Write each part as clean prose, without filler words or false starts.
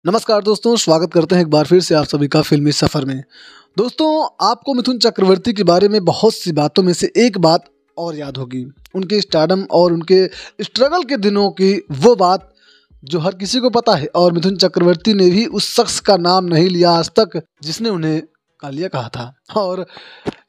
नमस्कार दोस्तों, स्वागत करते हैं एक बार फिर से आप सभी का फिल्मी सफ़र में। दोस्तों, आपको मिथुन चक्रवर्ती के बारे में बहुत सी बातों में से एक बात और याद होगी, उनके स्टारडम और उनके स्ट्रगल के दिनों की वो बात जो हर किसी को पता है। और मिथुन चक्रवर्ती ने भी उस शख्स का नाम नहीं लिया आज तक जिसने उन्हें कालिया कहा था, और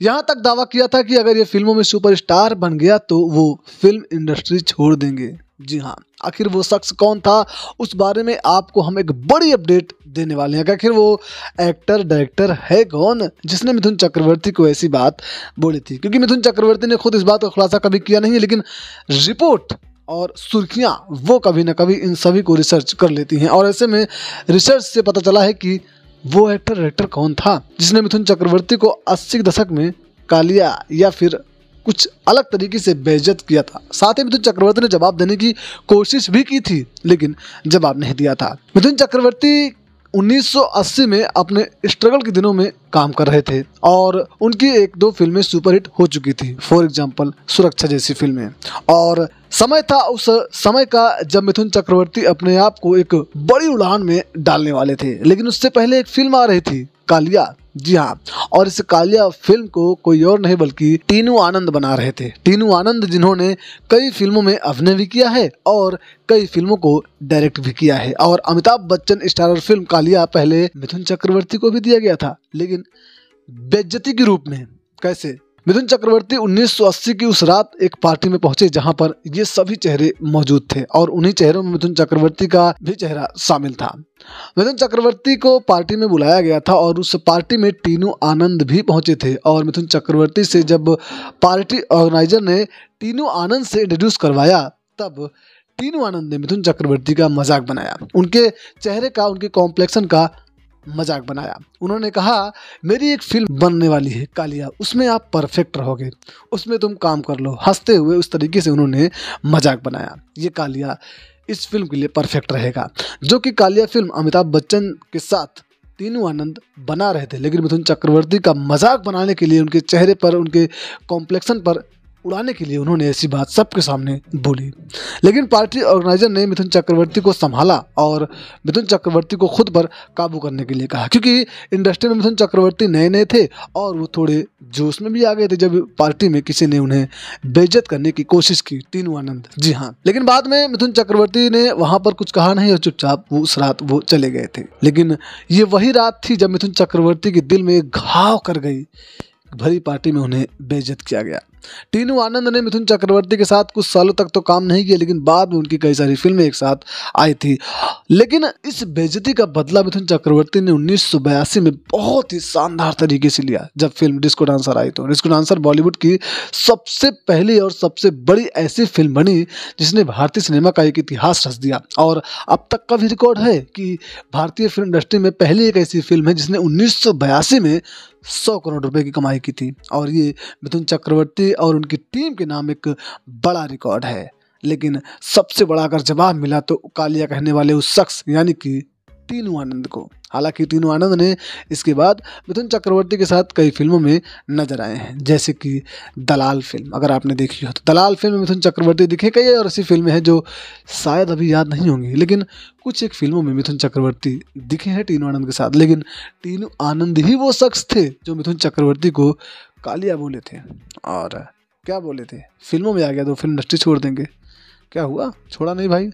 यहाँ तक दावा किया था कि अगर ये फिल्मों में सुपरस्टार बन गया तो वो फिल्म इंडस्ट्री छोड़ देंगे। जी हाँ, आखिर वो शख्स कौन था, उस बारे में आपको हम एक बड़ी अपडेट देने वाले हैं कि आखिर वो एक्टर डायरेक्टर है कौन जिसने मिथुन चक्रवर्ती को ऐसी बात बोली थी। क्योंकि मिथुन चक्रवर्ती ने खुद इस बात का खुलासा कभी किया नहीं है, लेकिन रिपोर्ट और सुर्खियाँ वो कभी ना कभी इन सभी को रिसर्च कर लेती हैं। और ऐसे में रिसर्च से पता चला है कि वो एक्टर डायरेक्टर कौन था जिसने मिथुन चक्रवर्ती को 80 के दशक में कालिया या फिर कुछ अलग तरीके से बेइज्जत किया था। साथ ही मिथुन चक्रवर्ती ने जवाब देने की कोशिश भी की थी, लेकिन जवाब नहीं दिया था। मिथुन चक्रवर्ती 1980 में अपने स्ट्रगल के दिनों में काम कर रहे थे और उनकी एक दो फिल्में सुपरहिट हो चुकी थी, फॉर एग्जांपल सुरक्षा जैसी फिल्में। और समय था उस समय का जब मिथुन चक्रवर्ती अपने आप को एक बड़ी उड़ान में डालने वाले थे, लेकिन उससे पहले एक फिल्म आ रही थी, कालिया। जी हाँ, और इस कालिया फिल्म को कोई और नहीं बल्कि टीनू आनंद बना रहे थे। टीनू आनंद जिन्होंने कई फिल्मों में अभिनय भी किया है और कई फिल्मों को डायरेक्ट भी किया है। और अमिताभ बच्चन स्टारर फिल्म कालिया पहले मिथुन चक्रवर्ती को भी दिया गया था, लेकिन बेइज्जती के रूप में। कैसे? मिथुन चक्रवर्ती 1980 की उस रात एक पार्टी में पहुंचे जहां पर ये सभी चेहरे मौजूद थे और उन्हीं चेहरों में मिथुन चक्रवर्ती का भी चेहरा शामिल था। मिथुन चक्रवर्ती को पार्टी में बुलाया गया था और उस पार्टी में टीनू आनंद भी पहुंचे थे। और मिथुन चक्रवर्ती से जब पार्टी ऑर्गेनाइजर ने टीनू आनंद से इंट्रोड्यूस करवाया, तब टीनू आनंद ने मिथुन चक्रवर्ती का मजाक बनाया, उनके चेहरे का, उनके कॉम्प्लेक्शन का मजाक बनाया। उन्होंने कहा, मेरी एक फिल्म बनने वाली है कालिया, उसमें आप परफेक्ट रहोगे, उसमें तुम काम कर लो। हंसते हुए उस तरीके से उन्होंने मजाक बनाया, ये कालिया इस फिल्म के लिए परफेक्ट रहेगा। जो कि कालिया फिल्म अमिताभ बच्चन के साथ टीनू आनंद बना रहे थे, लेकिन मिथुन चक्रवर्ती का मजाक बनाने के लिए, उनके चेहरे पर, उनके कॉम्प्लेक्शन पर उड़ाने के लिए उन्होंने ऐसी बात सबके सामने बोली। लेकिन पार्टी ऑर्गेनाइजर ने मिथुन चक्रवर्ती को संभाला और मिथुन चक्रवर्ती को खुद पर काबू करने के लिए कहा, क्योंकि इंडस्ट्री में मिथुन चक्रवर्ती नए नए थे और वो थोड़े जोश में भी आ गए थे जब पार्टी में किसी ने उन्हें बेइज्जत करने की कोशिश की, टीनू आनंद। जी हाँ, लेकिन बाद में मिथुन चक्रवर्ती ने वहाँ पर कुछ कहा नहीं और चुपचाप वो उस रात वो चले गए थे। लेकिन ये वही रात थी जब मिथुन चक्रवर्ती के दिल में एक घाव कर गई, भरी पार्टी में उन्हें बेइज्जत किया गया। टीनू आनंद ने मिथुन चक्रवर्ती के साथ कुछ सालों तक तो काम नहीं किया, लेकिन बाद में उनकी कई सारी फिल्में एक साथ आई थी। लेकिन इस बेइज्जती का बदला मिथुन चक्रवर्ती ने 1982 में बहुत ही शानदार तरीके से लिया, जब फिल्म डिस्को डांसर आई। तो डिस्को डांसर बॉलीवुड की सबसे पहली और सबसे बड़ी ऐसी फिल्म बनी जिसने भारतीय सिनेमा का एक इतिहास रच दिया। और अब तक का भी रिकॉर्ड है कि भारतीय फिल्म इंडस्ट्री में पहली एक ऐसी फिल्म है जिसने 1982 में 100 करोड़ रुपए की कमाई की थी। और ये मिथुन चक्रवर्ती और उनकी टीम के नाम एक बड़ा रिकॉर्ड है। लेकिन सबसे बड़ा अगर जवाब मिला तो कालिया कहने वाले उस शख्स यानी कि टीनू आनंद को। हालांकि टीनू आनंद ने इसके बाद मिथुन चक्रवर्ती के साथ कई फिल्मों में नजर आए हैं, जैसे कि दलाल फिल्म अगर आपने देखी हो तो दलाल फिल्म में मिथुन चक्रवर्ती दिखे। कई और ऐसी फिल्में हैं जो शायद अभी याद नहीं होंगी, लेकिन कुछ एक फिल्मों में मिथुन चक्रवर्ती दिखे हैं टीनू आनंद के साथ। लेकिन टीनू आनंद ही वो शख्स थे जो मिथुन चक्रवर्ती को कालिया बोले थे। और क्या बोले थे, फिल्मों में आ गया तो फिल्म इंडस्ट्री छोड़ देंगे। क्या हुआ? छोड़ा नहीं भाई।